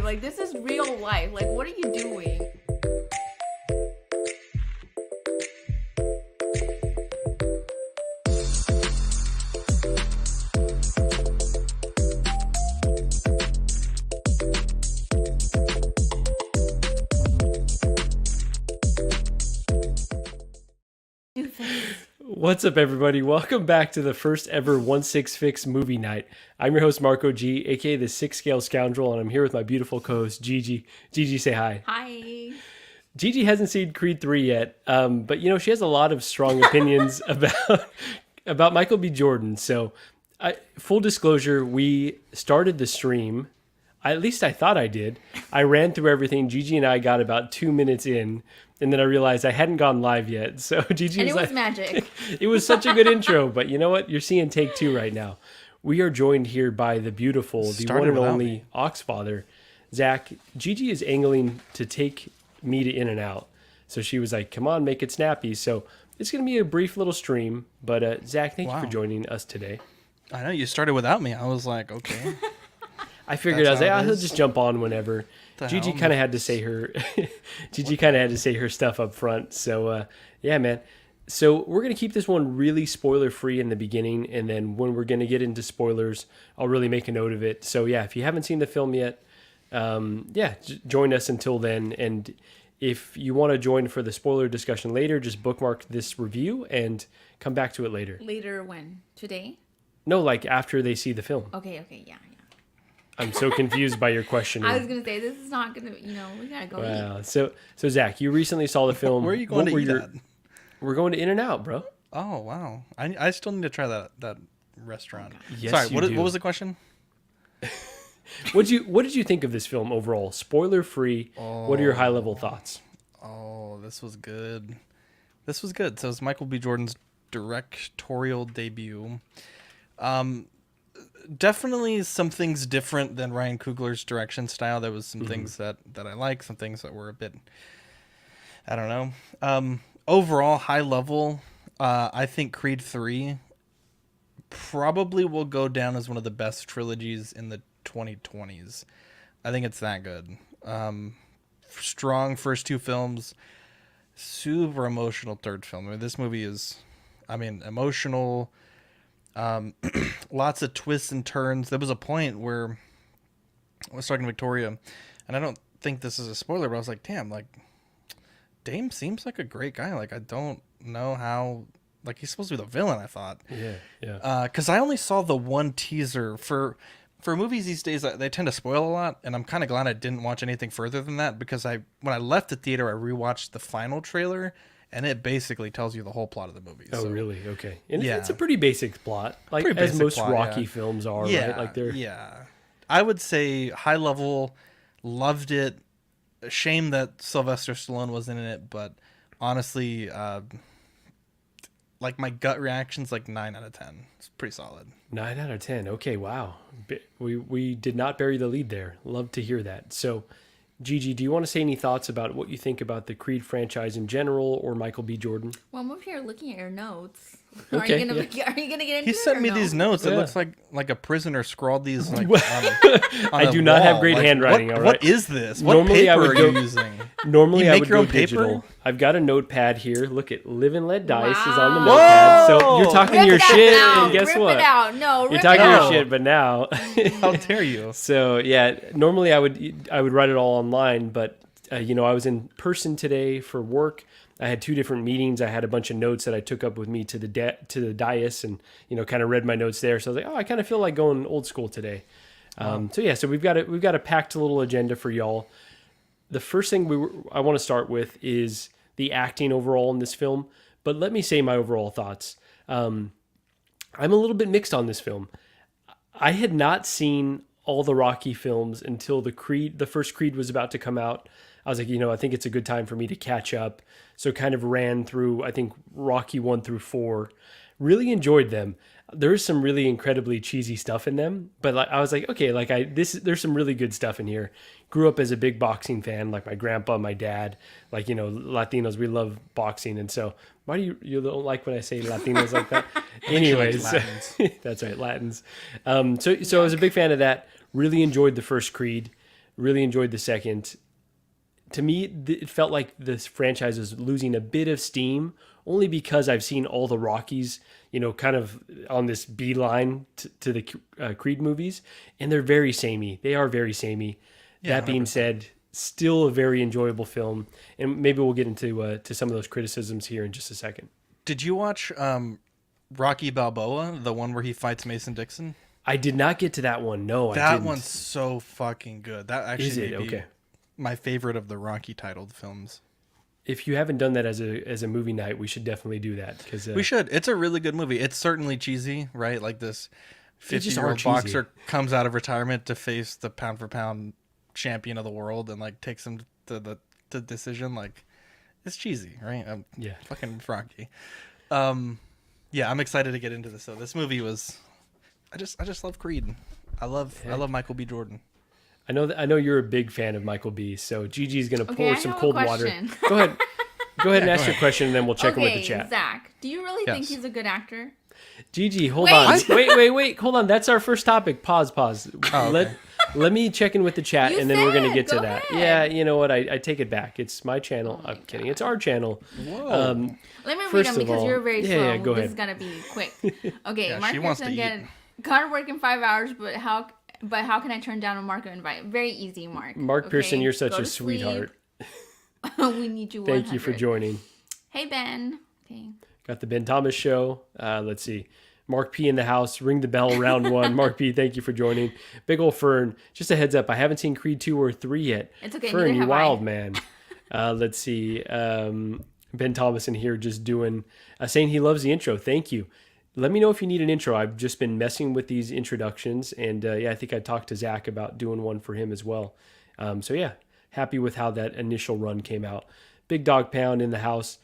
Like, this is real life. Like, what are you doing? What's up, everybody? Welcome back to the first ever 1/6 Fix movie night. I'm your host, Marco G, aka the Six Scale Scoundrel, and I'm here with my beautiful co-host, Gigi. Gigi, say hi. Hi. Gigi hasn't seen Creed 3 yet, but you know, she has a lot of strong opinions about Michael B. Jordan. So, full disclosure, we started the stream. At least I thought I did. I ran through everything. Gigi and I got about 2 minutes in, and then I realized I hadn't gone live yet. So Gigi was like, magic. It was such a good intro, but you know what? You're seeing take two right now. We are joined here by the beautiful, the one and only Oxfather, Zach. Gigi is angling to take me to In-N-Out. So she was like, come on, make it snappy. So it's going to be a brief little stream, but Zach, thank you for joining us today. I know you started without me. I was like, okay. I figured I was like, he'll just jump on whenever. Gigi kind of had to say her stuff up front. So yeah, man. So we're gonna keep this one really spoiler free in the beginning, and then when we're gonna get into spoilers, I'll really make a note of it. So yeah, if you haven't seen the film yet, join us until then. And if you want to join for the spoiler discussion later, just bookmark this review and come back to it later. Later when? Today? No, like after they see the film. Okay, yeah. I'm so confused by your question. I was going to say, this is not going to, we got to go eat. So Zach, you recently saw the film. Where are you going to eat at? We're going to In-N-Out, bro. Oh, wow. I still need to try that restaurant. Yes, sorry, what was the question? What did you think of this film overall? Spoiler free. What are your high level thoughts? Oh, this was good. So it's Michael B. Jordan's directorial debut. Definitely some things different than Ryan Coogler's direction style. There was some things that I like, some things that were a bit, I don't know. Overall, high level, I think Creed 3 probably will go down as one of the best trilogies in the 2020s. I think it's that good. Strong first two films, super emotional third film. I mean, this movie is, emotional. Lots of twists and turns. There was a point where I was talking to Victoria, and I don't think this is a spoiler, but I was like, damn, like, Dame seems like a great guy. Like, I don't know how, like, he's supposed to be the villain, I thought. Yeah. Because I only saw the one teaser. For movies these days, they tend to spoil a lot, and I'm kind of glad I didn't watch anything further than that, because when I left the theater, I rewatched the final trailer, and it basically tells you the whole plot of the movie. Oh, so, really? Okay. And it's a pretty basic plot, like as most Rocky films are, right? Like I would say high level, loved it. A shame that Sylvester Stallone wasn't in it, but honestly, like my gut reaction's like 9 out of 10. It's pretty solid. 9 out of 10. Okay, wow. We did not bury the lead there. Love to hear that. So, Gigi, do you want to say any thoughts about what you think about the Creed franchise in general or Michael B. Jordan? Well, I'm over here looking at your notes. Okay, are you gonna get into He sent me these notes. It looks like a prisoner scrawled these like I do not have great handwriting, all right? What is this? What paper are you using? Normally I would go digital. I've got a notepad here. Look at Live and Let Dice is on the notepad. So you're talking your shit, and guess what? Rip it out. No, you're talking your shit, but now how dare you? So yeah, normally I would write it all online, but I was in person today for work. I had 2 different meetings. I had a bunch of notes that I took up with me to the dais, and kind of read my notes there. So I was like, I kind of feel like going old school today. So we've got a packed little agenda for y'all. The first thing I want to start with is the acting overall in this film. But let me say my overall thoughts. I'm a little bit mixed on this film. I had not seen all the Rocky films until the first Creed was about to come out. I was like, I think it's a good time for me to catch up. So kind of ran through, I think, Rocky 1 through 4. Really enjoyed them. There's some really incredibly cheesy stuff in them, but I was like, okay, there's some really good stuff in here. Grew up as a big boxing fan, like my grandpa, my dad, Latinos, we love boxing. And so why do you don't like when I say Latinos like that? Anyways, Latins. That's right, Latins. So I was a big fan of that. Really enjoyed the first Creed. Really enjoyed the second. To me, it felt like this franchise is losing a bit of steam, only because I've seen all the Rockies, kind of on this beeline to the Creed movies, and they're very samey. They are very samey. Yeah, that being 100%. said, still a very enjoyable film, and maybe we'll get into to some of those criticisms here in just a second. Did you watch Rocky Balboa, the one where he fights Mason Dixon? I did not get to that one. No, I That didn't. one's so fucking good. That actually Is it? may be Okay. my favorite of the Rocky titled films. If you haven't done that as a movie night, we should definitely do that because We should. It's a really good movie. It's certainly cheesy, right? Like this They just 50-year-old are cheesy. boxer comes out of retirement to face the pound for pound champion of the world and like takes him to the decision. Like it's cheesy, right? Yeah. Fucking Rocky. Yeah, I'm excited to get into this. So this movie was, I just love Creed. I love Michael B. Jordan. I know you're a big fan of Michael B. So Gigi's gonna pour Okay, I some have a cold water. question. Go ahead. Go ahead and go ask your ahead. question, and then we'll check in with the Okay, chat. Zach, do you really think Yes. he's a good actor? Gigi, hold Wait. on. Wait. Hold on. That's our first topic. Pause. Oh, okay. Let me check in with the chat, You and then we're gonna said, get to go that. ahead. Yeah, you know what? I take it back. It's my channel. I'm kidding. It's our channel. Whoa. Let me read First them of because all- you're very yeah, slow. yeah, go This ahead. is gonna be quick. Okay, Yeah, Mark she wants to Pearson eat. again. Gotta work in 5 hours, but how can I turn down a Marco invite? Very easy, Mark. Mark Pearson, Okay, you're such go a to sleep. sweetheart. We need you. Thank you for 100. joining. Hey Ben. Okay. Got the Ben Thomas show. Let's see. Mark P in the house. Ring the bell, round one. Mark P, thank you for joining. Big ol' Fern. Just a heads up. I haven't seen Creed 2 or 3 yet. It's okay, Fern, neither you have wild I. man. Let's see. Ben Thomas in here just doing, saying he loves the intro. Thank you. Let me know if you need an intro. I've just been messing with these introductions. And I think I talked to Zach about doing one for him as well. So yeah, happy with how that initial run came out. Big Dog Pound in the house.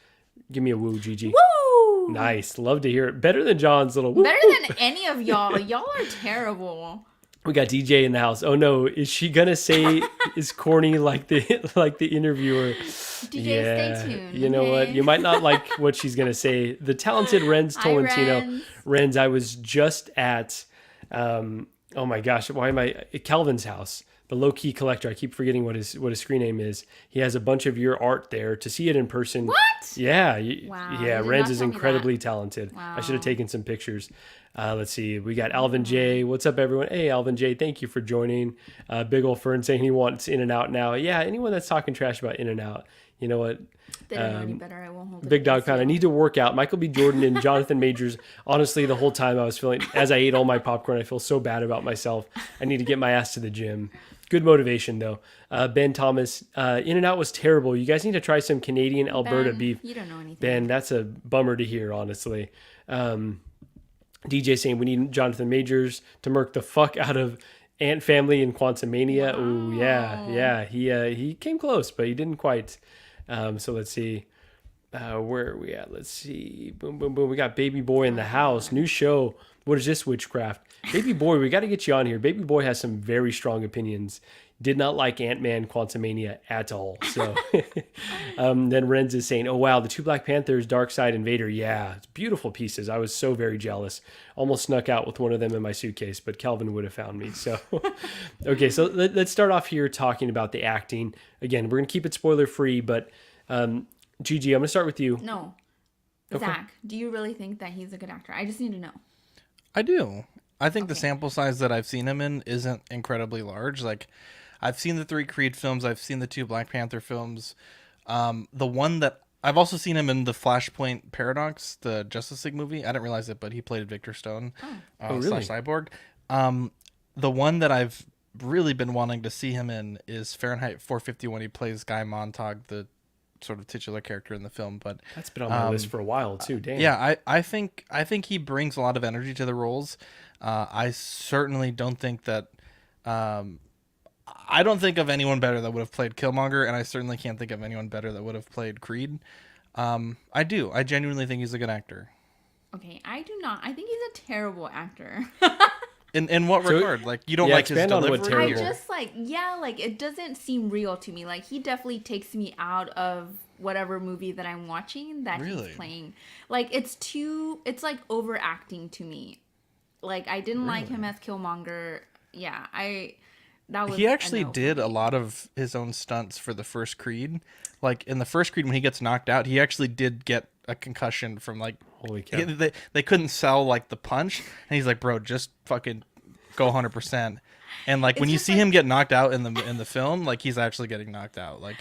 Give me a woo, Gigi. Woo! Nice. Love to hear it. Better than John's little woo. Better than any of y'all. Y'all are terrible. We got DJ in the house. Oh no, is she gonna say is corny like the interviewer? DJ, stay tuned. You know what? okay? You might not like what she's gonna say. The talented Renz Hi, Tolentino. Renz. Renz, I was just at oh my gosh, why am I at Calvin's house? The low key collector. I keep forgetting what his screen name is. He has a bunch of your art there to see it in person. What? Yeah, Wow, yeah. you did not Renz is tell me incredibly talented. I should have Wow. taken some pictures. Let's see. We got Alvin J. What's up, everyone? Hey, Alvin J. Thank you for joining. Big ol' Fern saying he wants In and Out now. Yeah, anyone that's talking trash about In and Out, you know what? They don't know any better. I won't hold it Big Dog against Pound. I you. need to work out. Michael B. Jordan and Jonathan Majors. Honestly, the whole time I was feeling, as I ate all my popcorn, I feel so bad about myself. I need to get my ass to the gym. Good motivation, though. Ben Thomas. In and Out was terrible. You guys need to try some Canadian Alberta Ben, beef. You don't know anything. Ben, that's a bummer to hear, honestly. DJ saying we need Jonathan Majors to murk the fuck out of Ant Family and Quantumania. Ooh, yeah. He came close, but he didn't quite. So let's see. Where are we at? Let's see. Boom, boom, boom. We got Baby Boy in the house. New show. What is this witchcraft? Baby Boy, we got to get you on here. Baby Boy has some very strong opinions. Did not like Ant-Man Quantumania at all. So then Renz is saying, oh, wow, the two Black Panthers, Darkseid and Vader. Yeah, it's beautiful pieces. I was so very jealous. Almost snuck out with one of them in my suitcase, but Calvin would have found me. So, okay, so let's start off here talking about the acting. Again, we're going to keep it spoiler free, but Gigi, I'm going to start with you. No. Okay. Zach, do you really think that he's a good actor? I just need to know. I do. I think the Okay. sample size that I've seen him in isn't incredibly large. Like, I've seen the 3 Creed films. I've seen the 2 Black Panther films. The one that I've also seen him in the Flashpoint Paradox, the Justice League movie. I didn't realize it, but he played Victor Stone, really? slash Cyborg. The one that I've really been wanting to see him in is Fahrenheit 451. He plays Guy Montag, the sort of titular character in the film. But That's been on my list for a while, too. Damn. yeah, I think he brings a lot of energy to the roles. I certainly don't think that. I don't think of anyone better that would have played Killmonger, and I certainly can't think of anyone better that would have played Creed. I do. I genuinely think he's a good actor. Okay, I do not. I think he's a terrible actor. In what So- regard? Like, you don't yeah, like his expand on what delivery? I terrible. just like it doesn't seem real to me. Like he definitely takes me out of whatever movie that I'm watching that Really? he's playing. Like it's like overacting to me. Like I didn't like him as Killmonger. Yeah, that was He a actually no for did a me. lot of his own stunts for the first Creed. Like in the first Creed, when he gets knocked out, he actually did get a concussion from like Holy cow. they couldn't sell like the punch, and he's like, bro, just fucking go 100%. And like when It's you just see him get knocked out in the film, like he's actually getting knocked out. Like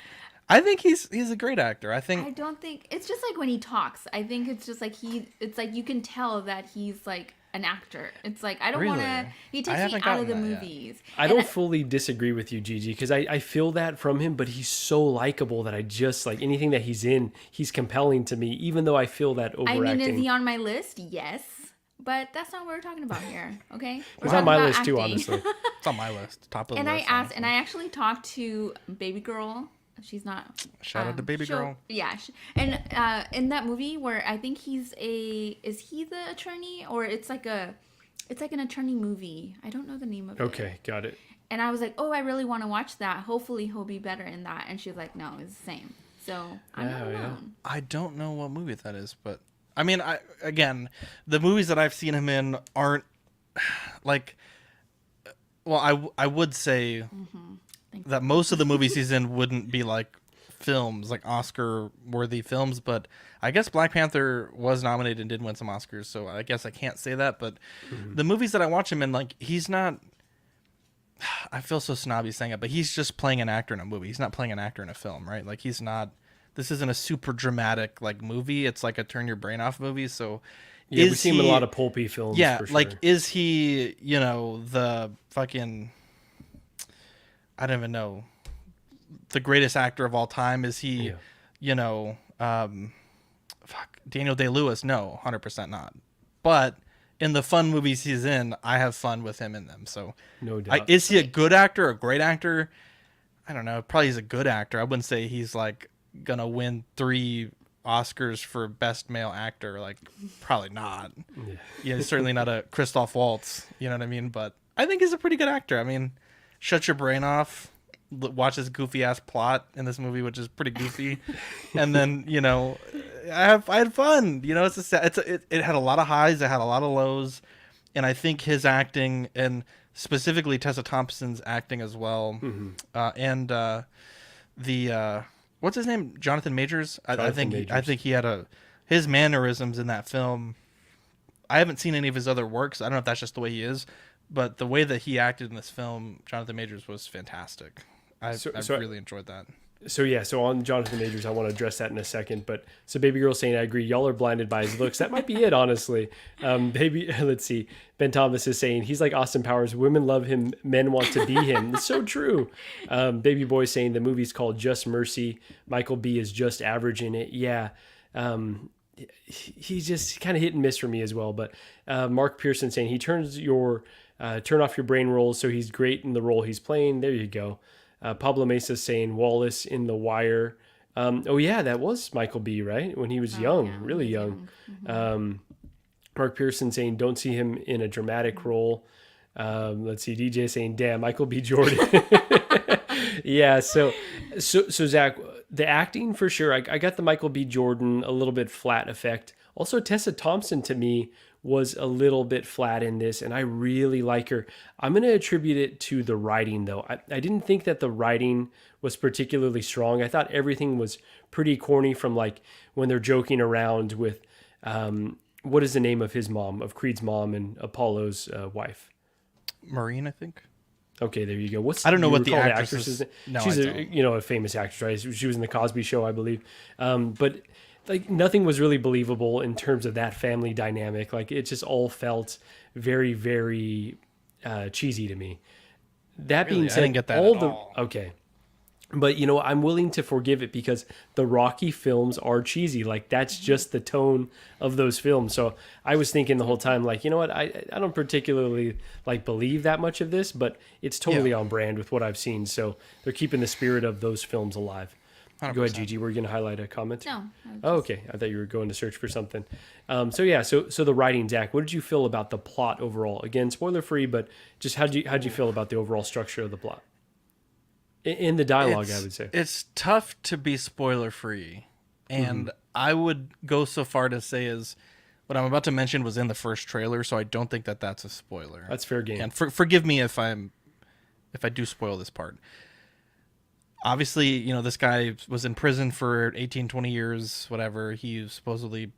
I think he's a great actor. I I think don't think it's just like when he talks. I think it's just like it's like you can tell that he's like an actor. It's like I don't want to. Really? He I takes me haven't out of the gotten that yet. movies. I And don't fully disagree with you, Gigi, because I feel that from him, but he's so likable that I just like anything that he's in, he's compelling to me, even though I feel that I overacting. mean, is he on my list? Yes, but that's not what we're talking about here. Okay, He's on my list too, acting. honestly. it's on my list, top of the And I list. asked, honestly. and I actually talked to Baby Girl. She's not. Shout out to Baby Girl. Yeah, and in that movie where I think is he the attorney or it's like an attorney movie. I don't know the name of it. Okay, got it. And I was like, oh, I really want to watch that. Hopefully he'll be better in that. And she was like, no, it's the same. So I'm not Yeah, yeah. alone. I don't know what movie that is, but I mean, again, the movies that I've seen him in aren't like. Well, I would say Thank that most of the movies he's in wouldn't be like films, like Oscar-worthy films. But I guess Black Panther was nominated and did win some Oscars, so I guess I can't say that. But the movies that I watch him in, like he's not. I feel so snobby saying it, but he's just playing an actor in a movie. He's not playing an actor in a film, right? Like he's not. This isn't a super dramatic like movie. It's like a turn your brain off movie. So, Yeah, we is see him in a he- lot of pulpy films. Yeah, for sure. like is he? You know the fucking. I don't even know. The greatest actor of all time, is he? Yeah. You know, Daniel Day-Lewis. No, 100% not. But in the fun movies he's in, I have fun with him in them. So, No doubt. is he a good actor, a great actor? I don't know. Probably he's a good actor. I wouldn't say he's like gonna win 3 Oscars for best male actor. Like, probably not. Yeah, he's certainly not a Christoph Waltz. You know what I mean? But I think he's a pretty good actor. I mean, shut your brain off. Watch this goofy ass plot in this movie, which is pretty goofy, and then I had fun. It had a lot of highs, it had a lot of lows, and I think his acting, and specifically Tessa Thompson's acting as well, and the what's his name, Jonathan Majors. I Jonathan think Majors. he had his mannerisms in that film. I haven't seen any of his other works. I don't know if that's just the way he is, but the way that he acted in this film, Jonathan Majors, was fantastic. I really enjoyed that. So on Jonathan Majors, I want to address that in a second. But so Baby Girl saying, I agree, y'all are blinded by his looks. That might be it, honestly. Let's see. Ben Thomas is saying, he's like Austin Powers. Women love him. Men want to be him. It's so true. Baby Boy saying the movie's called Just Mercy. Michael B is just average in it. Yeah. He's just kind of hit and miss for me as well. But Mark Pearson saying he turn off your brain rolls, so he's great in the role he's playing. There you go. Pablo Mesa saying Wallace in The Wire. Oh yeah, that was Michael B, right? When he was young, yeah, really he was young. Mark Pearson saying don't see him in a dramatic role. Let's see, DJ saying damn, Michael B. Jordan. Yeah, so Zach, the acting for sure. I got the Michael B. Jordan a little bit flat effect. Also, Tessa Thompson to me was a little bit flat in this, and I really like her. I'm going to attribute it to the writing, though. I didn't think that the writing was particularly strong. I thought everything was pretty corny, from like when they're joking around with what is the name of his mom, of Creed's mom and Apollo's wife. Maureen, I think. Okay, there you go. I don't know you what the recall actress's name? No, She's I don't. a famous actress, right? She was in the Cosby Show, I believe. But like nothing was really believable in terms of that family dynamic. Like it just all felt very, very cheesy to me. That Really? being I said, didn't get that all at the all. okay. But I'm willing to forgive it because the Rocky films are cheesy. Like that's just the tone of those films. So I was thinking the whole time, like, you know what? I don't particularly like believe that much of this, but it's totally on brand with what I've seen. So they're keeping the spirit of those films alive. Go ahead, 100%. Gigi. Were you going to highlight a comment? No. I was Oh, just- okay. I thought you were going to search for something. So the writing, Zach. What did you feel about the plot overall? Again, spoiler free, but just how'd you feel about the overall structure of the plot? In the dialogue, I would say. It's tough to be spoiler free, and I would go so far to say is what I'm about to mention was in the first trailer, so I don't think that that's a spoiler. That's fair game. And forgive me if if I do spoil this part. Obviously, you know, this guy was in prison for 18, 20 years, whatever. He supposedly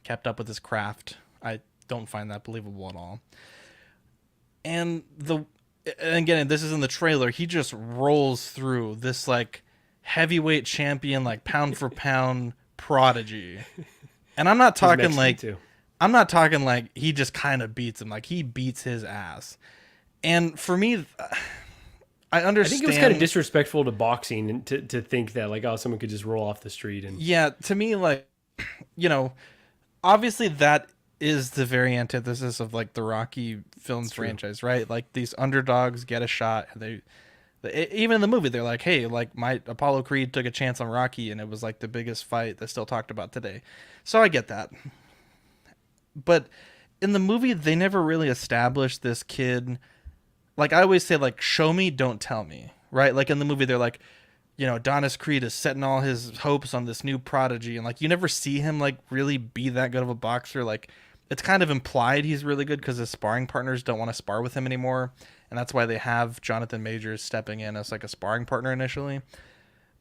kept up with his craft. I don't find that believable at all. And again, this is in the trailer. He just rolls through this like heavyweight champion, like pound for pound prodigy. And I'm not talking Mexican like too. I'm not talking like he just kind of beats him. Like he beats his ass. And for me, I I understand. think it was kind of disrespectful to boxing and to think that like, oh, someone could just roll off the street and Yeah, to me, like, you know, obviously that is the very antithesis of like the Rocky films franchise, right? Like these underdogs get a shot, and even in the movie they're like, hey, like my Apollo Creed took a chance on Rocky, and it was like the biggest fight that's still talked about today. So I get that, but in the movie they never really established this kid. Like I always say, like, show me, don't tell me, right? Like in the movie they're like, you know, Adonis Creed is setting all his hopes on this new prodigy, and like you never see him like really be that good of a boxer. Like it's kind of implied he's really good because his sparring partners don't want to spar with him anymore, and that's why they have Jonathan Majors stepping in as like a sparring partner initially.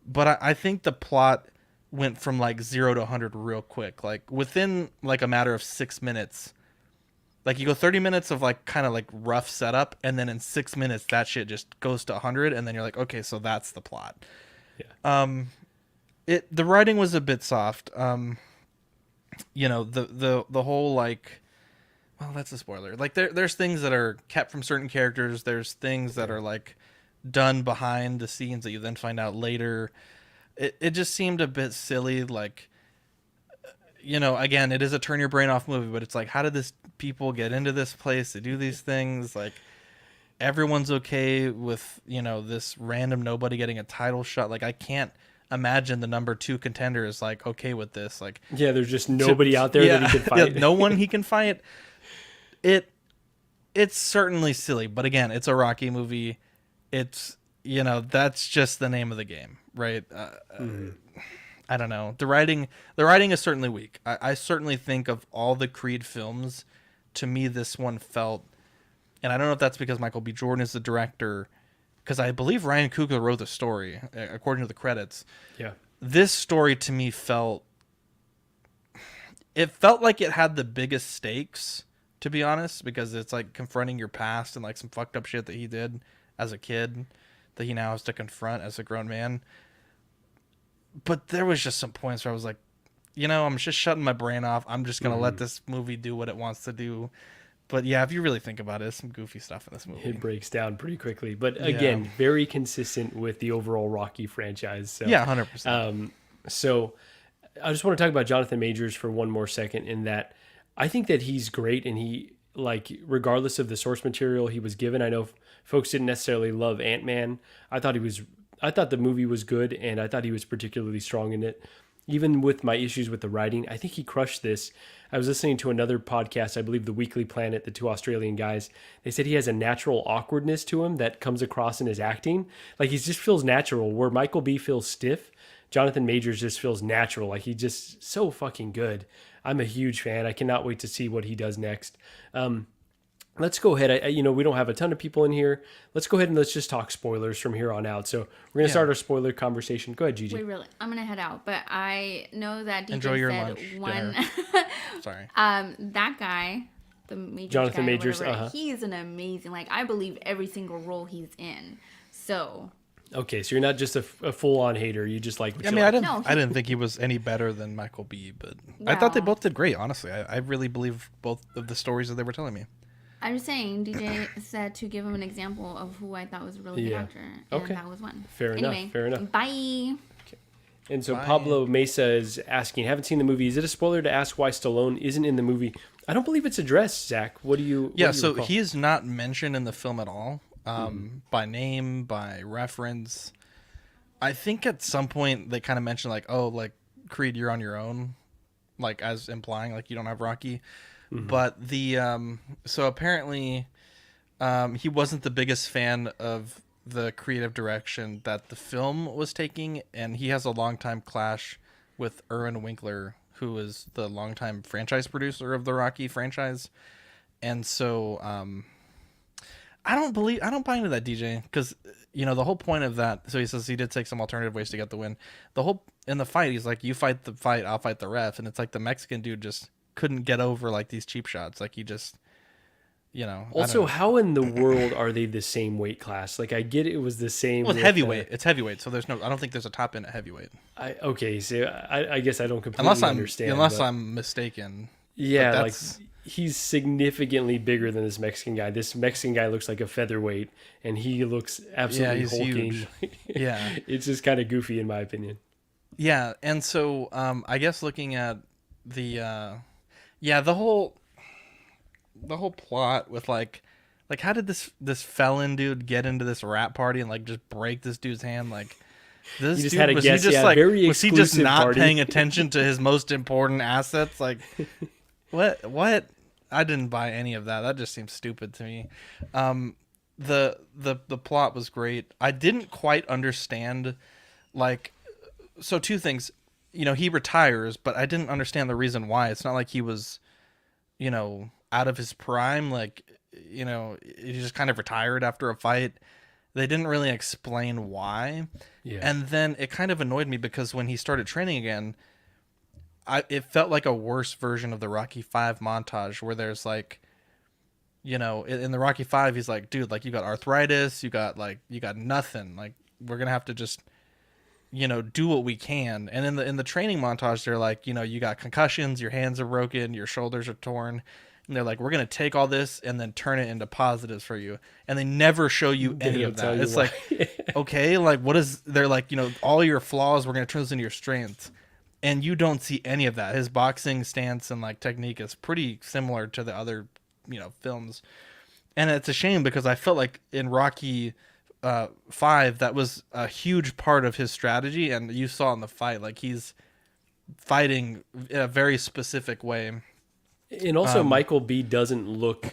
But I think the plot went from like 0 to 100 real quick, like within like a matter of 6 minutes. Like you go 30 minutes of like kind of like rough setup, and then in 6 minutes that shit just goes to 100, and then you're like, okay, so that's the plot. yeah. The writing was a bit soft. You know, the whole like, well, that's a spoiler. Like there's things that are kept from certain characters. There's things that are like done behind the scenes that you then find out later. It just seemed a bit silly. Like, you know, again, it is a turn your brain off movie, but it's like, how did this people get into this place to do these things? Like, everyone's okay with, you know, this random nobody getting a title shot. Like, I can't imagine the number 2 contender is like okay with this. Like, Yeah, there's just nobody out there that he could fight. Yeah, no one he can fight. It's certainly silly, but again, it's a Rocky movie. It's, you know, that's just the name of the game, right? I don't know. The writing is certainly weak. I certainly think of all the Creed films, to me this one felt, and I don't know if that's because Michael B. Jordan is the director, because I believe Ryan Coogler wrote the story, according to the credits. Yeah. This story to me felt like it had the biggest stakes, to be honest, because it's like confronting your past and like some fucked up shit that he did as a kid that he now has to confront as a grown man. But there was just some points where I was like, you know, I'm just shutting my brain off. I'm just going to let this movie do what it wants to do. But yeah, if you really think about it, there's some goofy stuff in this movie. It breaks down pretty quickly. But again, very consistent with the overall Rocky franchise. So, Yeah, 100%. So I just want to talk about Jonathan Majors for one more second, in that I think that he's great, and he, like, regardless of the source material he was given, I know folks didn't necessarily love Ant-Man. I thought the movie was good, and I thought he was particularly strong in it. Even with my issues with the writing, I think he crushed this. I was listening to another podcast, I believe The Weekly Planet, the 2 Australian guys. They said he has a natural awkwardness to him that comes across in his acting. Like, he just feels natural, where Michael B. feels stiff. Jonathan Majors just feels natural. Like, he's just so fucking good. I'm a huge fan. I cannot wait to see what he does next. Let's go ahead. We don't have a ton of people in here. Let's go ahead and let's just talk spoilers from here on out. So we're going to start our spoiler conversation. Go ahead, Gigi. Wait, really? I'm gonna head out, but I know that DJ Enjoy your said lunch, one. dinner. Sorry. That guy, the Majors Jonathan guy, Majors, whatever, he's an amazing. Like, I believe every single role he's in. So. Okay, so you're not just a full-on hater. You just like what I you mean, like. I didn't think he was any better than Michael B., but I thought they both did great, honestly. I really believe both of the stories that they were telling me. I'm just saying, DJ said to give him an example of who I thought was a really good actor. And Okay. that was one. Fair enough. Bye. And so Pablo Mesa is asking, haven't seen the movie. Is it a spoiler to ask why Stallone isn't in the movie? I don't believe it's addressed, Zach. What do you recall? He is not mentioned in the film at all, by name, by reference. I think at some point they kind of mentioned, like, oh, like, Creed, you're on your own, like, as implying, like, you don't have Rocky. But so apparently he wasn't the biggest fan of the creative direction that the film was taking, and he has a longtime clash with Irwin Winkler, who is the longtime franchise producer of the Rocky franchise. And so I don't buy into that, DJ, because the whole point of that. So he says he did take some alternative ways to get the win. The whole in the fight, he's like, "You fight the fight, I'll fight the ref," and it's like the Mexican dude just couldn't get over like these cheap shots. Like he just, I don't Also, know. how in the world are they the same weight class? Like, I get it was the same. Well, with, heavyweight. It's heavyweight, so there's no. I don't think there's a top end at heavyweight, okay, so I guess I don't completely understand. unless but I'm mistaken. yeah, But like that's he's significantly bigger than this Mexican guy. This Mexican guy looks like a featherweight, and he looks absolutely he's hulking. huge. Yeah. It's just kind of goofy in my opinion. Yeah, and so I guess looking at the the whole plot with like how did this felon dude get into this rap party and like just break this dude's hand? Like this You just dude, had a was guess, he just yeah, like very was he just exclusive not party. paying attention to his most important assets? Like what? I didn't buy any of that. That just seems stupid to me. The plot was great. I didn't quite understand like so two things. He retires, but I didn't understand the reason why. It's not like he was, out of his prime. Like, he just kind of retired after a fight. They didn't really explain why. Yeah. And then it kind of annoyed me because when he started training again, it felt like a worse version of the Rocky 5 montage where there's like, in the Rocky 5, he's like, dude, like you got arthritis, you got nothing. Like we're going to have to just do what we can. And in the training montage, they're like, you got concussions, your hands are broken, your shoulders are torn. And they're like, we're going to take all this and then turn it into positives for you. And they never show you any don't of tell that. you It's why. like, okay, like they're like, all your flaws, we're going to turn this into your strengths. And you don't see any of that. His boxing stance and like technique is pretty similar to the other, films. And it's a shame because I felt like in Rocky 5, that was a huge part of his strategy, and you saw in the fight, like he's fighting in a very specific way. And also, Michael B doesn't look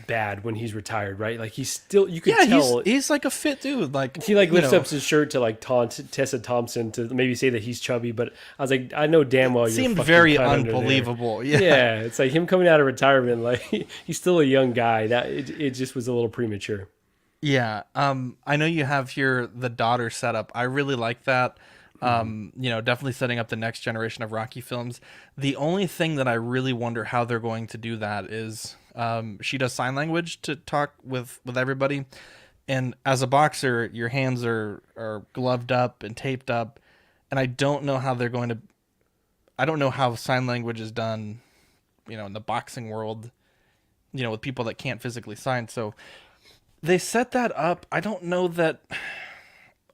bad when he's retired, right? Like he's still, you could Yeah, tell. he's like a fit dude. Like He like lifts up his shirt to like taunt Tessa Thompson to maybe say that he's chubby, but I was like, I know damn well you're seemed fucking very cut under there. unbelievable. Yeah, it's like him coming out of retirement, like he's still a young guy. That it just was a little premature. Yeah. I know you have here the daughter setup. I really like that. Definitely setting up the next generation of Rocky films. The only thing that I really wonder how they're going to do that is she does sign language to talk with everybody. And as a boxer, your hands are gloved up and taped up. And I don't know how I don't know how sign language is done, in the boxing world, with people that can't physically sign. So they set that up. I don't know that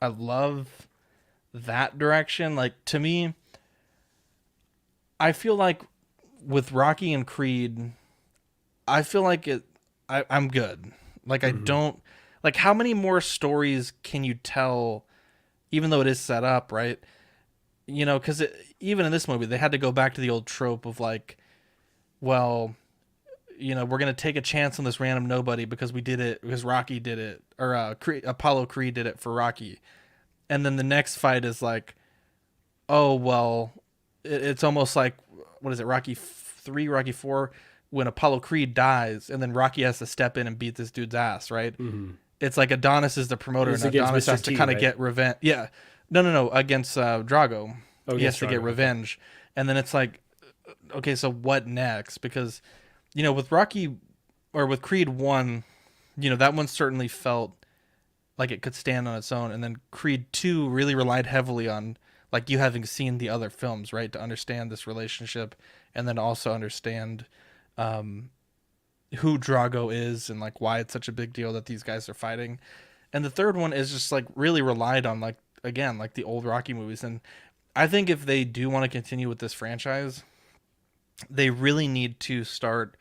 I love that direction. Like to me, I feel like with Rocky and Creed, I feel like I'm good. Like I don't like how many more stories can you tell, even though it is set up right. Because even in this movie, they had to go back to the old trope of like, well, we're gonna take a chance on this random nobody because we did it because Rocky did it, or Apollo Creed did it for Rocky. And then the next fight is like, oh, well, it's almost like, what is it, Rocky 3, Rocky 4, when Apollo Creed dies, and then Rocky has to step in and beat this dude's ass, right? Mm-hmm. It's like Adonis is the promoter, It's and against Adonis Mr. has to T, kind of right? get revenge. Yeah. No, against Drago. Oh, he has against to get Drago, revenge. And then it's like, okay, so what next? Because, with Rocky, or with Creed 1, that one certainly felt like it could stand on its own, and then Creed 2 really relied heavily on like you having seen the other films, right, to understand this relationship, and then also understand who Drago is and like why it's such a big deal that these guys are fighting. And the third one is just like really relied on like, again, like the old Rocky movies. And I think if they do want to continue with this franchise, they really need to start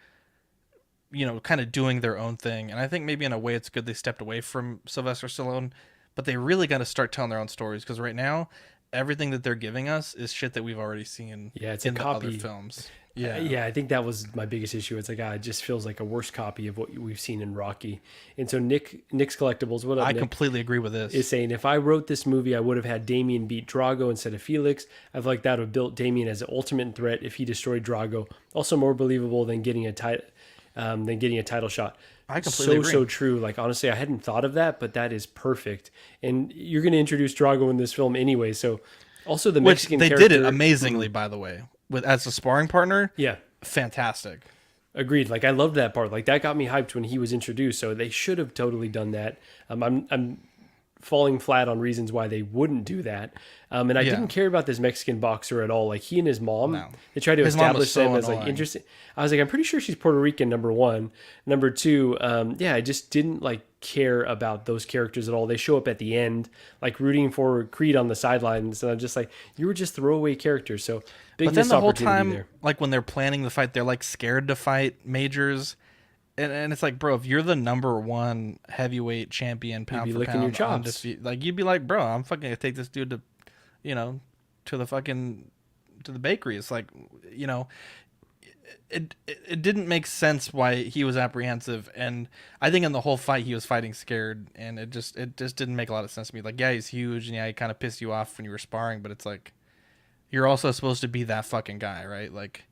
kind of doing their own thing. And I think maybe in a way it's good they stepped away from Sylvester Stallone, but they really got to start telling their own stories, because right now everything that they're giving us is shit that we've already seen It's in a the copy. other films. Yeah, I think that was my biggest issue. It's like, it just feels like a worse copy of what we've seen in Rocky. And so Nick's Collectibles, what up, I Nick? completely agree with this. Is saying, if I wrote this movie, I would have had Damien beat Drago instead of Felix. I feel like that would have built Damien as an ultimate threat if he destroyed Drago. Also more believable than getting a title. than getting a title shot. I completely agree. So true. Like, honestly, I hadn't thought of that, but that is perfect. And you're going to introduce Drago in this film anyway. So also the Which Mexican they character, did it amazingly, by the way, with as a sparring partner. Yeah. Fantastic. Agreed. Like, I loved that part. Like, that got me hyped when he was introduced. So they should have totally done that. I'm falling flat on reasons why they wouldn't do that. And I didn't care about this Mexican boxer at all. Like, he and his mom, they tried to His mom was establish so them as like annoying. interesting. I was like, I'm pretty sure she's Puerto Rican, number one. Number two, I just didn't like care about those characters at all. They show up at the end, like rooting for Creed on the sidelines, and I'm just like, you were just throwaway characters. So big But then missed the whole opportunity time, there. like when they're planning the fight, they're like scared to fight Majors. And it's like, bro, if you're the number one heavyweight champion, pound be for licking your pound, chops. undefeated, like you'd be like, bro, I'm fucking gonna take this dude to, to the bakery. It's like, it didn't make sense why he was apprehensive, and I think in the whole fight he was fighting scared, and it just didn't make a lot of sense to me. Like, yeah, he's huge, and yeah, he kind of pissed you off when you were sparring, but it's like, you're also supposed to be that fucking guy, right? Like.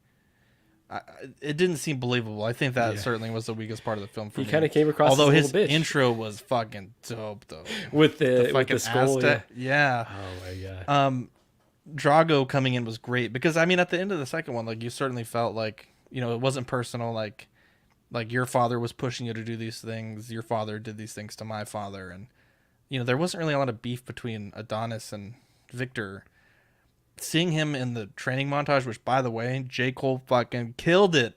It didn't seem believable. I think that certainly was the weakest part of the film for me. He kind of came across Although as his a little bitch intro was fucking dope, though. with the Fucking skull. Aztec. Yeah. Oh my god. Drago coming in was great because I mean, at the end of the second one, like you certainly felt like it wasn't personal. Like your father was pushing you to do these things. Your father did these things to my father, and there wasn't really a lot of beef between Adonis and Victor. Seeing him in the training montage, which by the way, J. Cole fucking killed it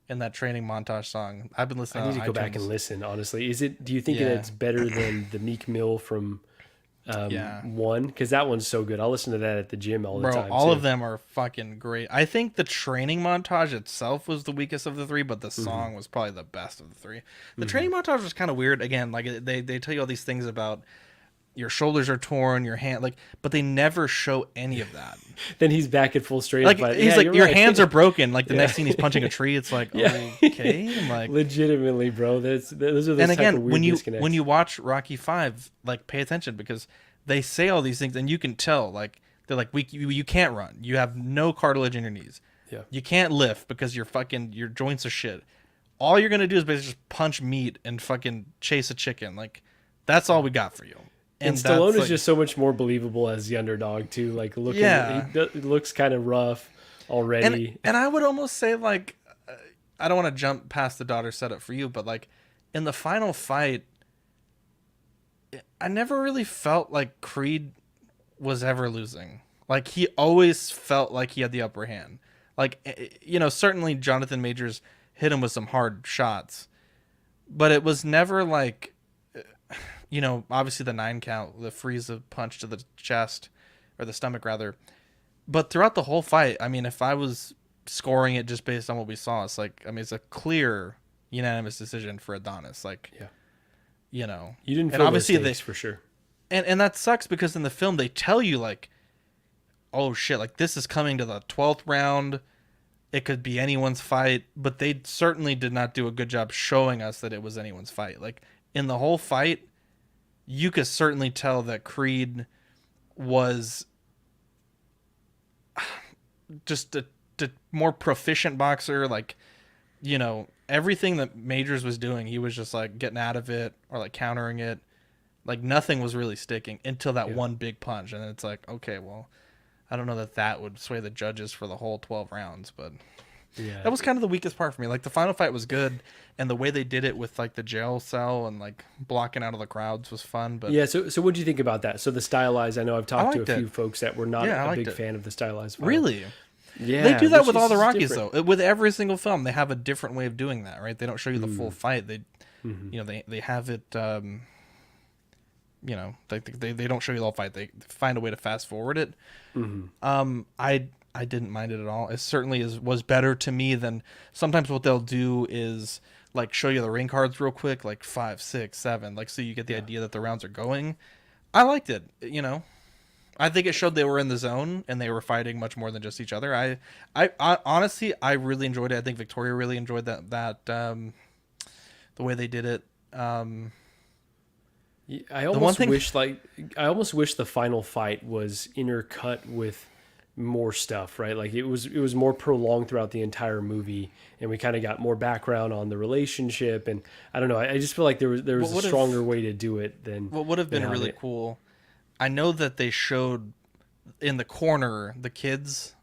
in that training montage song. I've been listening. I need to go back iTunes. and listen. Honestly, do you think Yeah. that it's better than the Meek Mill from one? Because that one's so good. I'll listen to that at the gym all the Bro, time. all too. of them are fucking great. I think the training montage itself was the weakest of the three, but the song was probably the best of the three. The training montage was kind of weird. Again, like they tell you all these things about your shoulders are torn, your hand, but they never show any of that. Then he's back at full strength. Like but, he's yeah, like, you're your right. hands are broken. Like the next scene, he's punching a tree. It's like, okay, I'm like, legitimately, bro. Those are those and type of again, weird when disconnects. you watch Rocky 5, like pay attention because they say all these things, and you can tell, like they're like, you can't run. You have no cartilage in your knees. Yeah. You can't lift because your joints are shit. All you're gonna do is basically just punch meat and fucking chase a chicken. Like that's all we got for you. And that's, Stallone is like, just so much more believable as the underdog too. Like looking, he looks kind of rough already. And I would almost say like, I don't want to jump past the daughter setup for you, but like in the final fight, I never really felt like Creed was ever losing. Like he always felt like he had the upper hand. Like certainly Jonathan Majors hit him with some hard shots, but it was never like. Obviously the 9 count, the Frieza punch to the chest or the stomach rather. But throughout the whole fight, I mean, if I was scoring it just based on what we saw, it's like, I mean, it's a clear unanimous decision for Adonis. Like, you didn't and feel obviously those stakes for sure. And that sucks because in the film they tell you like, oh shit, like this is coming to the 12th round. It could be anyone's fight, but they certainly did not do a good job showing us that it was anyone's fight. Like in the whole fight, you could certainly tell that Creed was just a more proficient boxer. Like, everything that Majors was doing, he was just like getting out of it or like countering it. Like nothing was really sticking until that one big punch. And it's like, okay, well, I don't know that would sway the judges for the whole 12 rounds, but that was kind of the weakest part for me. Like the final fight was good, and the way they did it with like the jail cell and like blocking out of the crowds was fun. But so what do you think about that? So the stylized, I know I've talked to a liked it. few folks that were not Yeah, I a big liked it. fan of the stylized fight. really, Yeah, they do that which with all is the Rockies different. though. With every single film, they have a different way of doing that, right? They don't show you the full fight. They, they have it. They don't show you the whole fight. They find a way to fast forward it. I didn't mind it at all. It certainly was better to me than sometimes what they'll do is like show you the ring cards real quick, like 5, 6, 7, like so you get the idea that the rounds are going. I liked it. I think it showed they were in the zone and they were fighting much more than just each other. I honestly I really enjoyed it. I think Victoria really enjoyed that the way they did it. I almost wish the final fight was intercut with more stuff, right? Like it was more prolonged throughout the entire movie, and we kind of got more background on the relationship. And I don't know, I just feel like there was What a would've- stronger way to do it than What would have been than really having it. cool, I know that they showed in the corner the kids,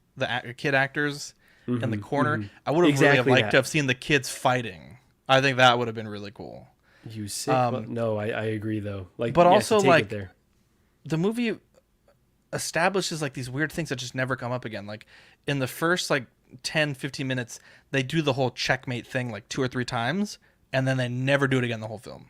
kid actors in the corner. I would have really Exactly liked that. to have seen the kids fighting. I think that would have been really cool. You sick? Well, no, I agree though. Like, but yes, also, take like, it there. The movie establishes like these weird things that just never come up again. Like in the first like 10, 15 minutes, they do the whole checkmate thing like 2 or 3 times, and then they never do it again the whole film.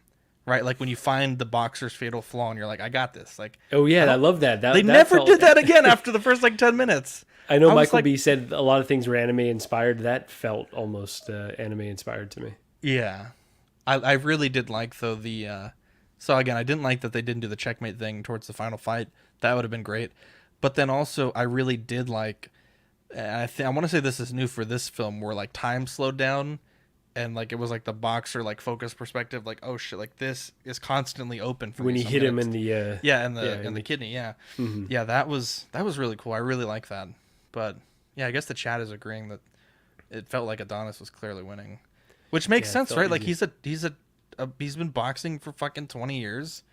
Right? Like when you find the boxer's fatal flaw and you're like, I got this. Like, Oh yeah, I love that. they that never felt- did that again after the first like 10 minutes. I know I was Michael like- B said a lot of things were anime inspired. That felt almost anime inspired to me. Yeah. I really did like though so again, I didn't like that they didn't do the checkmate thing towards the final fight. That would have been great. But then also I really did like, and I want to say this is new for this film, where like time slowed down and like it was like the boxer like focus perspective, like, oh shit, like this is constantly open for When me, he so I'm hit gonna him in the yeah, in the yeah, in the kidney, yeah. Mhm. Yeah, that was really cool. I really like that. But yeah, I guess the chat is agreeing that it felt like Adonis was clearly winning. Which makes Yeah, it sense, felt right? Like easy. he's been boxing for fucking 20 years.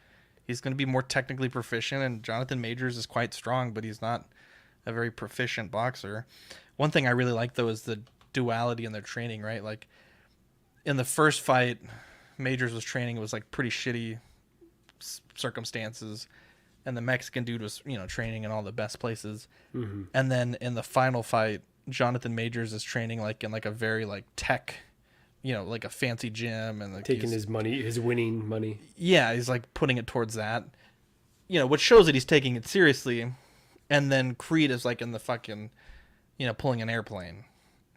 He's going to be more technically proficient, and Jonathan Majors is quite strong, but he's not a very proficient boxer. One thing I really like though is the duality in their training, right? Like in the first fight, Majors was training, it was like pretty shitty circumstances, and the Mexican dude was, training in all the best places. Mm-hmm. And then in the final fight, Jonathan Majors is training like in like a very like tech, like a fancy gym, and like taking he's- his money, his winning money. yeah, he's like putting it towards that, which shows that he's taking it seriously. And then Creed is like in the fucking, pulling an airplane,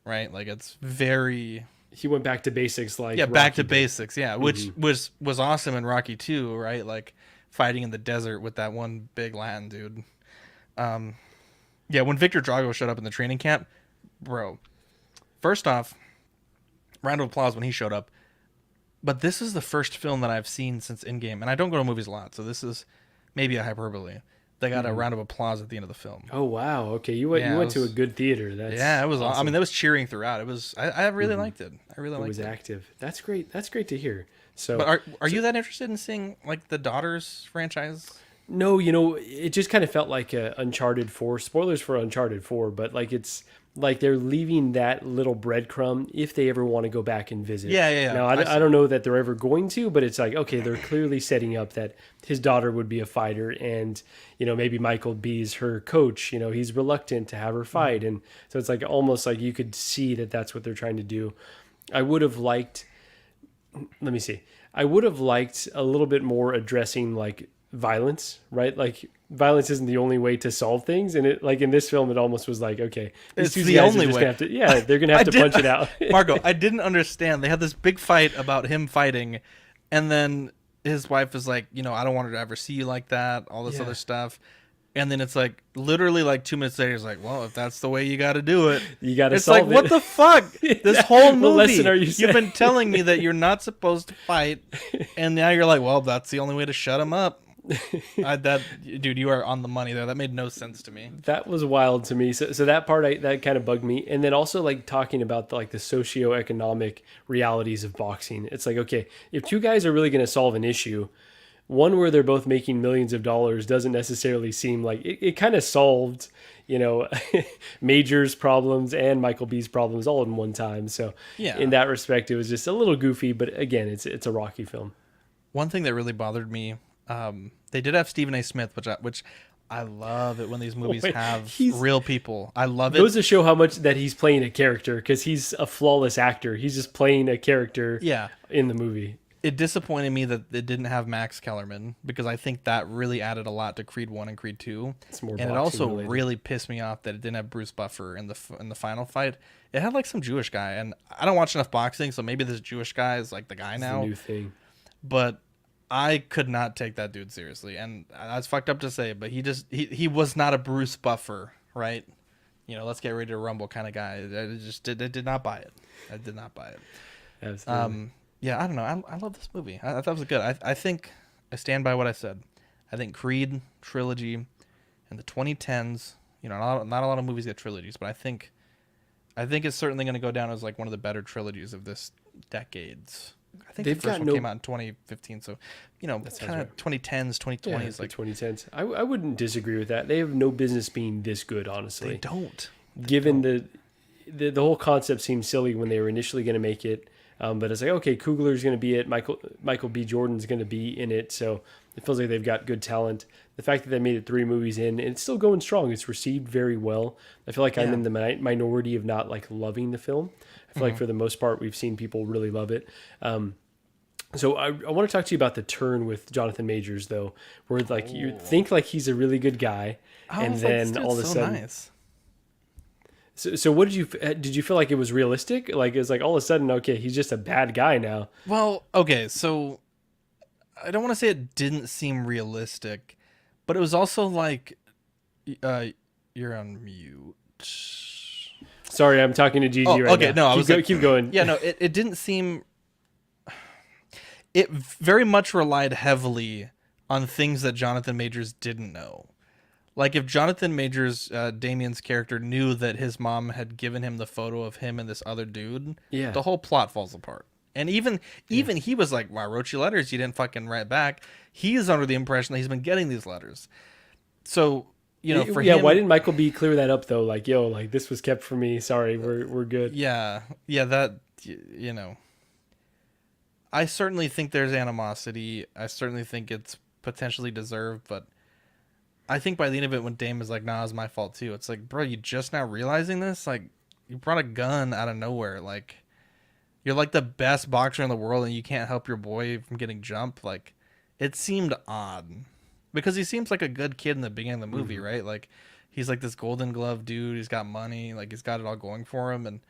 right? Like it's very, He went back to basics, like yeah, back Rocky to did. basics, yeah, which was awesome in Rocky 2, right? Like fighting in the desert with that one big Latin dude. Yeah, when Victor Drago showed up in the training camp, bro, first off, round of applause when he showed up. But this is the first film that I've seen since Endgame, and I don't go to movies a lot, so this is maybe a hyperbole. They got a round of applause at the end of the film. Oh wow, okay, you went Yeah, you it went to a was- good theater. That's Yeah, it was. I awesome. mean, that was cheering throughout. It was. I really liked it. I really It liked was it. active. That's great. That's great to hear. So, But are you that interested in seeing like the Daughters franchise? no, it just kind of felt like Uncharted 4. Spoilers for Uncharted 4, but like it's like they're leaving that little breadcrumb if they ever want to go back and visit. Yeah. Now, I don't know that they're ever going to, but it's like, okay, they're clearly setting up that his daughter would be a fighter, and, maybe Michael B's her coach, he's reluctant to have her fight. And so it's like almost like you could see that that's what they're trying to do. I would have liked, let me see, I would have liked a little bit more addressing like violence, right? Like violence isn't the only way to solve things, and it like in this film it almost was like, okay, these It's two the guys only are just way. gonna have to, yeah, they're gonna have to punch it out. Marco, I didn't understand. They had this big fight about him fighting, and then his wife is like, I don't want her to ever see you like that, all this Yeah. other stuff. And then it's like literally like 2 minutes later, he's like, well, if that's the way you got to do it, You got to it's solve like, it. what the fuck? This whole What movie, lesson are you you've been saying? telling me that you're not supposed to fight, and now you're like, well, that's the only way to shut him up. Dude, you are on the money there. That made no sense to me. That was wild to me. So that part that kind of bugged me. And then also like talking about the socioeconomic realities of boxing. It's like, okay, if two guys are really going to solve an issue, one where they're both making millions of dollars doesn't necessarily seem like it kind of solved, Major's problems and Michael B's problems all in one time. So Yeah. in that respect, it was just a little goofy, but again, it's a Rocky film. One thing that really bothered me, they did have Stephen A. Smith, which I love it when these movies Wait, have he's- real people. I love it. Goes to show how much that he's playing a character, because he's a flawless actor. He's just playing a character Yeah. in the movie. It disappointed me that it didn't have Max Kellerman, because I think that really added a lot to Creed 1 and Creed 2. It's more And it boxing also related. really pissed me off that it didn't have Bruce Buffer in the final fight. It had like some Jewish guy, and I don't watch enough boxing, so maybe this Jewish guy is like the guy It's now. the new thing. But I could not take that dude seriously, and that's fucked up to say, but he was not a Bruce Buffer, right? Let's get ready to rumble kind of guy. I did not buy it. I did not buy it. Absolutely. Yeah, I don't know. I love this movie. I thought it was good. I think I stand by what I said. I think Creed trilogy in the 2010s, You know, not a lot of movies get trilogies, but I think it's certainly going to go down as like one of the better trilogies of this decade's. I think They've the first got one came out in 2015, so kind of right. 2010s, 2020s, Yeah, like 2010s. I wouldn't disagree with that. They have no business being this good, honestly. they don't. Given the whole concept seemed silly when they were initially going to make it, but it's like, okay, Coogler's going to be it. Michael B. Jordan's going to be in it, so it feels like they've got good talent. The fact that they made it 3 movies in, and it's still going strong. It's received very well. I feel like I'm in the minority of not like loving the film. I feel like for the most part, we've seen people really love it. So I want to talk to you about the turn with Jonathan Majors, though, where like you think like he's a really good guy, and then all of a sudden, nice. so what did you feel like it was realistic? Like it's like all of a sudden, okay, he's just a bad guy now. Well, okay, so I don't want to say it didn't seem realistic, but it was also like, you're on mute. Sorry, I'm talking to Gigi right okay, now. no, keep going. Yeah, no, it didn't seem. It very much relied heavily on things that Jonathan Majors didn't know. Like if Jonathan Majors, Damien's character, knew that his mom had given him the photo of him and this other dude, the whole plot falls apart. And even he was like, "Well, I wrote you letters, you didn't fucking write back." He is under the impression that he's been getting these letters. So for him, why didn't Michael B clear that up though? Like, yo, like this was kept for me. Sorry, we're good. Yeah, that I certainly think there's animosity. I certainly think it's potentially deserved, but I think by the end of it, when Dame is like, "Nah, it's my fault too," it's like, bro, you just now realizing this? Like, you brought a gun out of nowhere. Like, you're like the best boxer in the world, and you can't help your boy from getting jumped. Like, it seemed odd because he seems like a good kid in the beginning of the movie, right? Like, he's like this Golden Glove dude. He's got money. Like, he's got it all going for him, and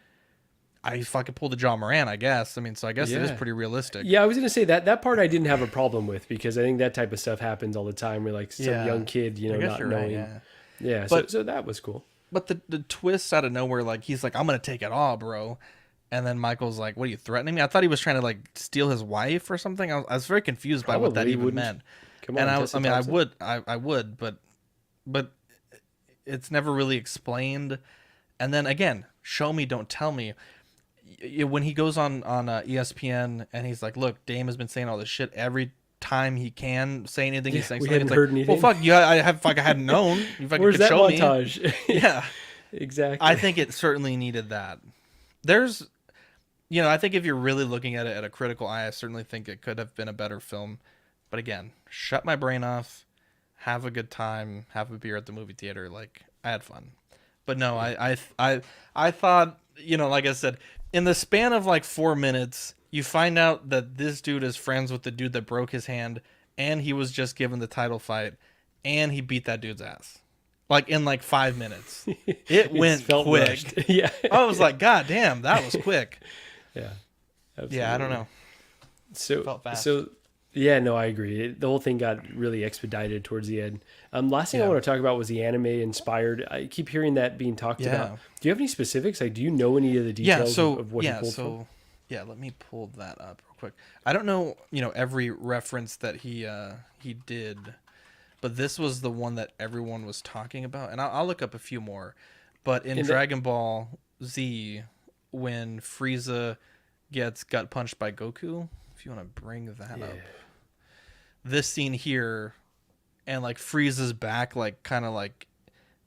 I fucking pulled a John Moran, I guess. I mean, so I guess it is pretty realistic. Yeah, I was gonna say that part I didn't have a problem with because I think that type of stuff happens all the time. Where like some young kid, not knowing. Right, yeah. But, so that was cool. But the twists out of nowhere, like he's like, "I'm gonna take it all, bro," and then Michael's like, "What are you threatening me?" I thought he was trying to like steal his wife or something. I was very confused by what that even meant. Come on, and I would, but it's never really explained. And then again, show me, don't tell me. When he goes on ESPN and he's like, "Look, Dame has been saying all this shit every time he can say anything. He's saying we something." hadn't It's heard like, anything. well, fuck you. I hadn't known. You fucking Where's could that show me. montage? Yeah, exactly. I think it certainly needed that. There's, I think if you're really looking at it at a critical eye, I certainly think it could have been a better film. But again, shut my brain off, have a good time, have a beer at the movie theater. Like, I had fun. But no, I thought, like I said, in the span of like 4 minutes, you find out that this dude is friends with the dude that broke his hand, and he was just given the title fight, and he beat that dude's ass. Like in like 5 minutes. It went quick. Rushed. Yeah. I was like, God damn, that was quick. Yeah. Absolutely. Yeah, I don't know. Felt fast. Yeah, no, I agree. The whole thing got really expedited towards the end. Last thing I want to talk about was the anime inspired. I keep hearing that being talked about. Do you have any specifics? Like, do you know any of the details of what he pulled from? Yeah, let me pull that up real quick. I don't know, every reference that he did, but this was the one that everyone was talking about, and I'll look up a few more. But in Dragon Ball Z, when Frieza gets gut punched by Goku, if you want to bring that up. This scene here, and like Frieza's back, like kind of like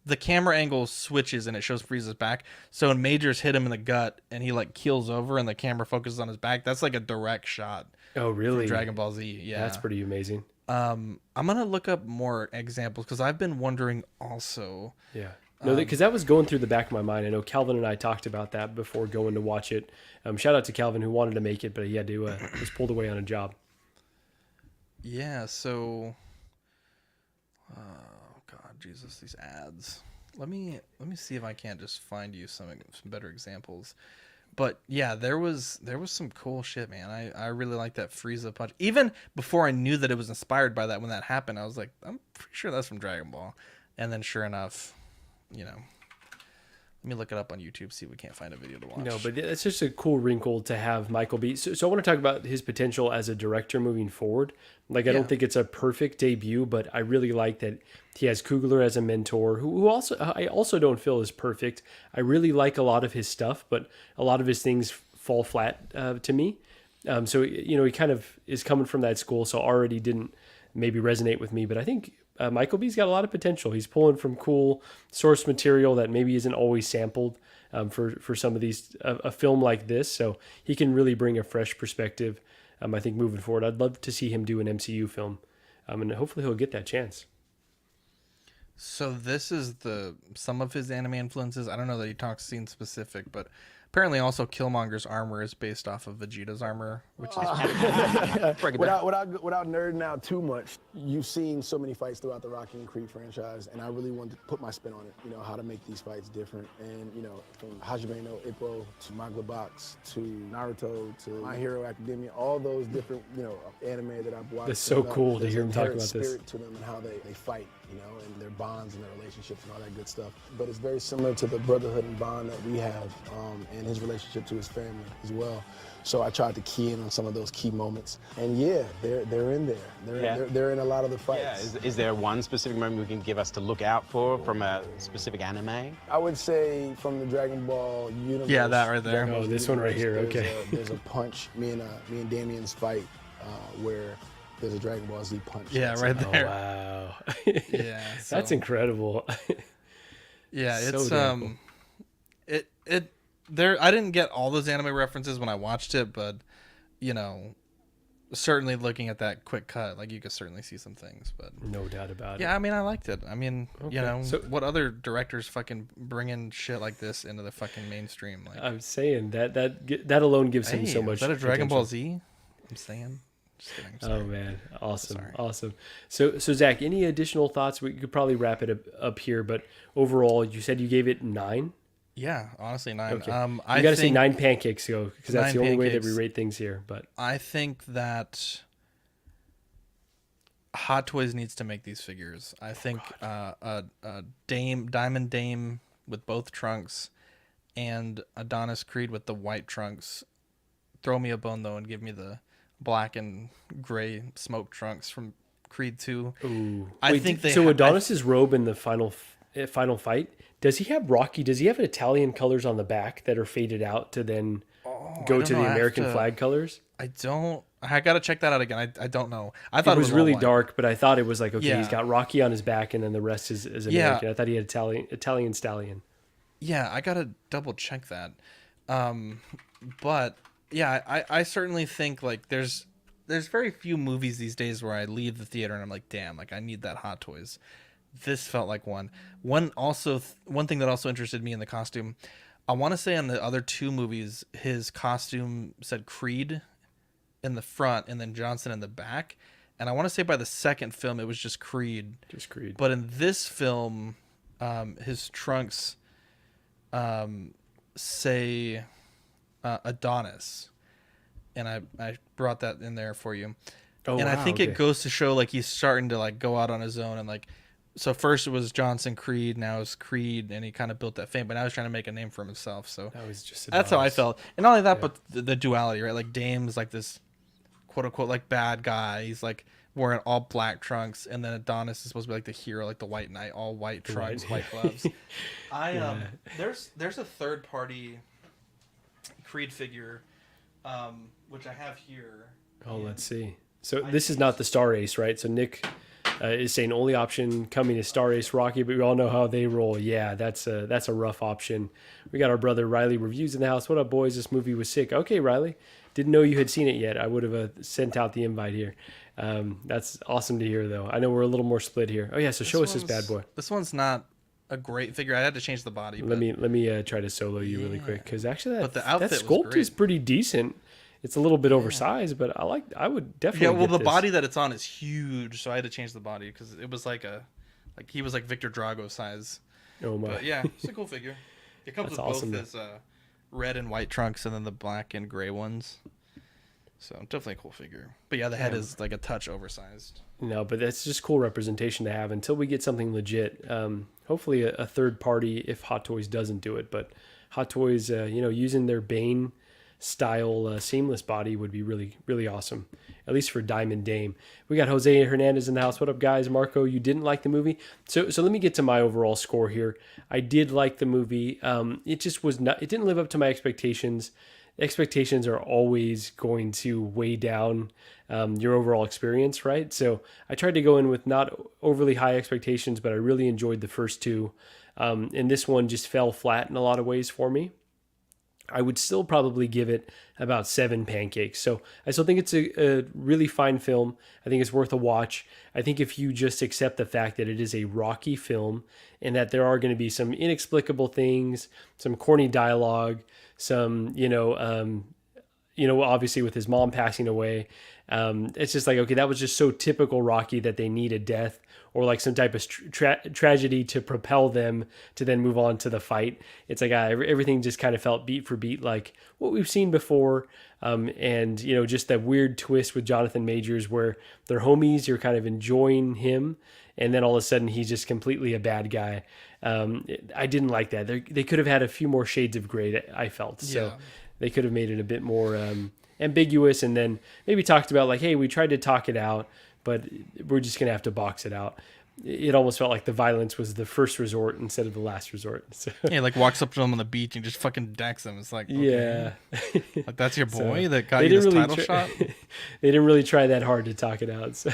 the camera angle switches and it shows Frieza's back. So when Majors hit him in the gut and he like keels over and the camera focuses on his back, that's like a direct shot. Oh, really? From Dragon Ball Z. Yeah, that's pretty amazing. I'm gonna look up more examples because I've been wondering also. Yeah. No, because that was going through the back of my mind. I know Calvin and I talked about that before going to watch it. Shout out to Calvin who wanted to make it, but he had to was pulled away on a job. Yeah, so oh god, Jesus, these ads. Let me see if I can't just find you some better examples. But yeah, there was some cool shit, man. I really like that Frieza punch. Even before I knew that it was inspired by that when that happened, I was like, I'm pretty sure that's from Dragon Ball. And then sure enough, let Let me look it up on YouTube, see if we can't find a video to watch. No, but it's just a cool wrinkle to have Michael B. So I want to talk about his potential as a director moving forward. Like, I don't think it's a perfect debut, but I really like that he has Coogler as a mentor, who also I also don't feel is perfect. I really like a lot of his stuff, but a lot of his things fall flat to me. So, he kind of is coming from that school, so already didn't maybe resonate with me. But I think Michael B's got a lot of potential. He's pulling from cool source material that maybe isn't always sampled for some of these, a film like this. So he can really bring a fresh perspective, I think, moving forward. I'd love to see him do an MCU film, and hopefully he'll get that chance. So this is some of his anime influences. I don't know that he talks scene specific, but apparently also Killmonger's armor is based off of Vegeta's armor, which is without nerding out too much, you've seen so many fights throughout the Rocky and Creed franchise, and I really wanted to put my spin on it, how to make these fights different. And, from Hajime no Ippo to Maglobox to Naruto to My Hero Academia, all those different, anime that I've watched. That's so cool to hear him talk about this. There's an inherent spirit to them and how they fight, and their bonds and their relationships and all that good stuff. But it's very similar to the brotherhood and bond that we have, and his relationship to his family as well. So I tried to key in on some of those key moments. And yeah, they're in there. They're in a lot of the fights. Yeah, is there one specific moment you can give us to look out for from a specific anime? I would say from the Dragon Ball universe. Yeah, that right there. Oh, this one right here, okay. There's a punch, me and Damien's fight, where there's a Dragon Ball Z punch. Yeah, right there. Oh, wow. Yeah, That's incredible. Yeah, So it's damn cool. I didn't get all those anime references when I watched it, but certainly looking at that quick cut, like you could certainly see some things. But No doubt about it. yeah, I mean, I liked it. I mean, Okay. So- what other directors fucking bring shit like this into the fucking mainstream? Like, I'm saying that alone gives him hey, so much. is that a Dragon Ball potential. Z? I'm saying. Just kidding, I'm sorry. Oh man, awesome, Sorry. awesome. So Zach, any additional thoughts? We could probably wrap it up here, but overall, you said you gave it 9. Yeah, honestly, 9. Okay, I you got to say think 9 pancakes, because that's 9 the only way that we pancakes. rate things here. But I think that Hot Toys needs to make these figures. I think Diamond Dame with both trunks and Adonis Creed with the white trunks. Throw me a bone though and give me the black and gray smoke trunks from Creed 2. ooh, I wait, think they so. ha- Adonis's robe in the final fight. Does he have Rocky? Does he have Italian colors on the back that are faded out to then go don't to know. I the have American to- flag colors? I gotta check that out again. I don't know. I thought It was all really white. dark, but I thought it was like, okay, Yeah. he's got Rocky on his back, and then the rest is Yeah. American. I thought he had Italian stallion. Yeah, I gotta double check that. But yeah, I certainly think like there's very few movies these days where I leave the theater and I'm like, damn, like I need that Hot Toys. This felt like one. One thing that also interested me in the costume, I want to say on the other 2 movies, his costume said Creed in the front and then Johnson in the back. And I want to say by the second film, it was just Creed. Just Creed. But in this film, his trunks say Adonis. And I brought that in there for you. Oh, and I wow, think okay. it goes to show like he's starting to like go out on his own and like, so first it was Johnson Creed, now it's Creed, and he kind of built that fame, but now he's trying to make a name for himself. So That was just that's how I Adonis. felt. And not only that, but the duality, right? Like Dame's like this quote unquote like bad guy. He's like wearing all black trunks, and then Adonis is supposed to be like the hero, like the white knight, all white trunks, white gloves. There's a third party Creed figure, which I have here. Oh, let's see. So this is not the Star Ace, right? So Nick is saying only option coming is Star Ace Rocky, but we all know how they roll. Yeah, that's a rough option. We got our brother Riley Reviews in the house. What up, boys? This movie was sick. Okay, Riley. Didn't know you had seen it yet. I would have sent out the invite here. That's awesome to hear, though. I know we're a little more split here. Oh yeah, so show us this bad boy. This one's not a great figure. I had to change the body. Let me try to solo you really quick, because actually But the that outfit was sculpt great. is pretty decent. It's a little bit oversized, but I would definitely. Yeah, well, get the this. body that it's on is huge, so I had to change the body because it was like he was like Victor Drago size. Oh my. But yeah, it's a cool figure. It comes That's with awesome, both his red and white trunks, and then the black and gray ones. So definitely a cool figure. But yeah, the head is like a touch oversized. No, but that's just cool representation to have until we get something legit. Hopefully a third party if Hot Toys doesn't do it, but Hot Toys, using their Bane style seamless body would be really, really awesome, at least for Diamond Dame. We got Jose Hernandez in the house. What up, guys? Marco, you didn't like the movie? So let me get to my overall score here. I did like the movie. It just was not, it didn't live up to my expectations. Expectations are always going to weigh down your overall experience, right? So I tried to go in with not overly high expectations, but I really enjoyed the first two. And this one just fell flat in a lot of ways for me. I would still probably give it about 7 pancakes. So I still think it's a really fine film. I think it's worth a watch. I think if you just accept the fact that it is a Rocky film and that there are going to be some inexplicable things, some corny dialogue, some, obviously with his mom passing away, it's just like, okay, that was just so typical Rocky that they need a death or like some type of tragedy to propel them to then move on to the fight. It's like everything just kind of felt beat for beat like what we've seen before. And, just that weird twist with Jonathan Majors where they're homies, you're kind of enjoying him, and then all of a sudden he's just completely a bad guy. I didn't like that. They could have had a few more shades of gray, I felt. So they could have made it a bit more ambiguous and then maybe talked about like, hey, we tried to talk it out, but we're just going to have to box it out. It almost felt like the violence was the first resort instead of the last resort. So, yeah, like walks up to him on the beach and just fucking decks him. It's like, okay. Yeah. Like that's your boy So, that got you this title shot? They didn't really try that hard to talk it out. So,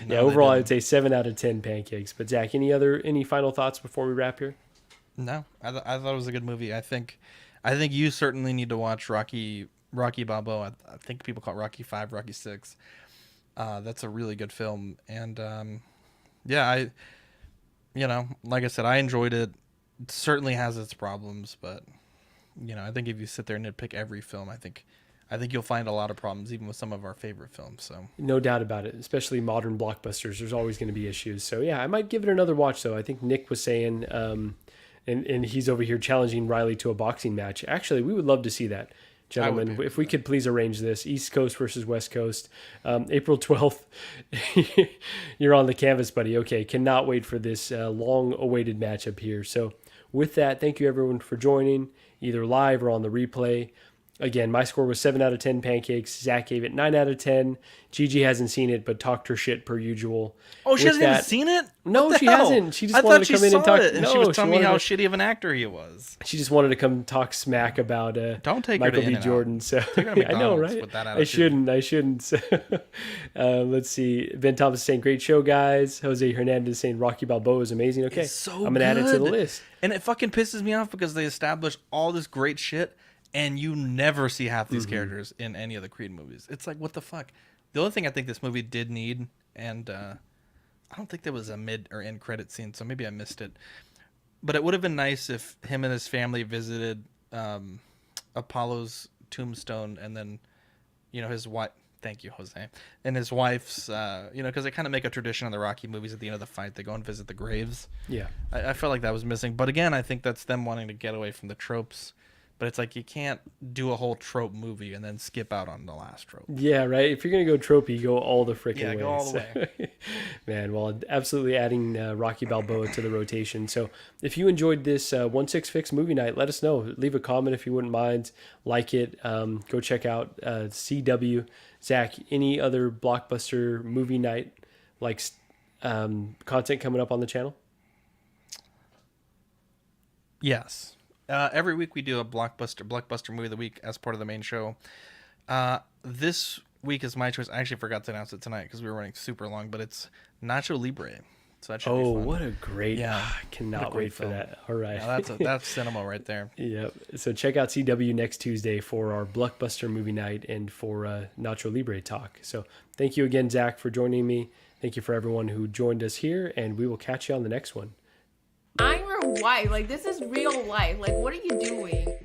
yeah, overall, I'd say 7 out of 10 pancakes. But Zach, any final thoughts before we wrap here? No, I thought it was a good movie. I think you certainly need to watch Rocky Balboa. I think people call it Rocky 5, Rocky 6. That's a really good film. And, like I said, I enjoyed it. It certainly has its problems, but, I think if you sit there and nitpick every film, I think you'll find a lot of problems, even with some of our favorite films. So no doubt about it, especially modern blockbusters. There's always going to be issues. So yeah, I might give it another watch though. I think Nick was saying, and he's over here challenging Riley to a boxing match. Actually, we would love to see that. Gentlemen, if we could please arrange this, East Coast versus West Coast, April 12th, you're on the canvas, buddy. Okay, cannot wait for this long-awaited matchup here. So with that, thank you everyone for joining, either live or on the replay. Again, my score was 7 out of 10 pancakes. Zach gave it 9 out of 10. Gigi hasn't seen it, but talked her shit per usual. Oh, she hasn't even seen it? No, she hasn't. She just wanted to come in and talk. And she was telling me how shitty of an actor he was. She just wanted to come talk smack about Don't take Michael her to B. Jordan. So I know, right? With that I shouldn't. So, let's see. Ben Thomas saying, "Great show, guys." Jose Hernandez saying, "Rocky Balboa is amazing." Okay, it's so I'm gonna add it to the list. And it fucking pisses me off because they establish all this great shit. And you never see half these characters in any of the Creed movies. It's like, what the fuck? The only thing I think this movie did need, and I don't think there was a mid or end credit scene, so maybe I missed it. But it would have been nice if him and his family visited Apollo's tombstone, and then, his wife. Thank you, Jose. And his wife's, because they kind of make a tradition in the Rocky movies at the end of the fight. They go and visit the graves. Yeah. I felt like that was missing. But again, I think that's them wanting to get away from the tropes. But it's like you can't do a whole trope movie and then skip out on the last trope. Yeah, right. If you're gonna go tropey, go all the freaking way. Yeah, go all the way. Man, well, absolutely adding Rocky Balboa to the rotation. So if you enjoyed this 1-6 Fix movie night, let us know. Leave a comment if you wouldn't mind. Like it. Go check out CW. Zach, any other blockbuster movie night content coming up on the channel? Yes. Every week we do a blockbuster movie of the week as part of the main show. This week is my choice. I actually forgot to announce it tonight because we were running super long, but it's Nacho Libre. So that should be fun. What a great! Yeah, I cannot wait for that. All right, that's cinema right there. Yep. So check out CW next Tuesday for our blockbuster movie night and for Nacho Libre talk. So thank you again, Zach, for joining me. Thank you for everyone who joined us here, and we will catch you on the next one. I'm your wife. Like, this is real life. Like, what are you doing?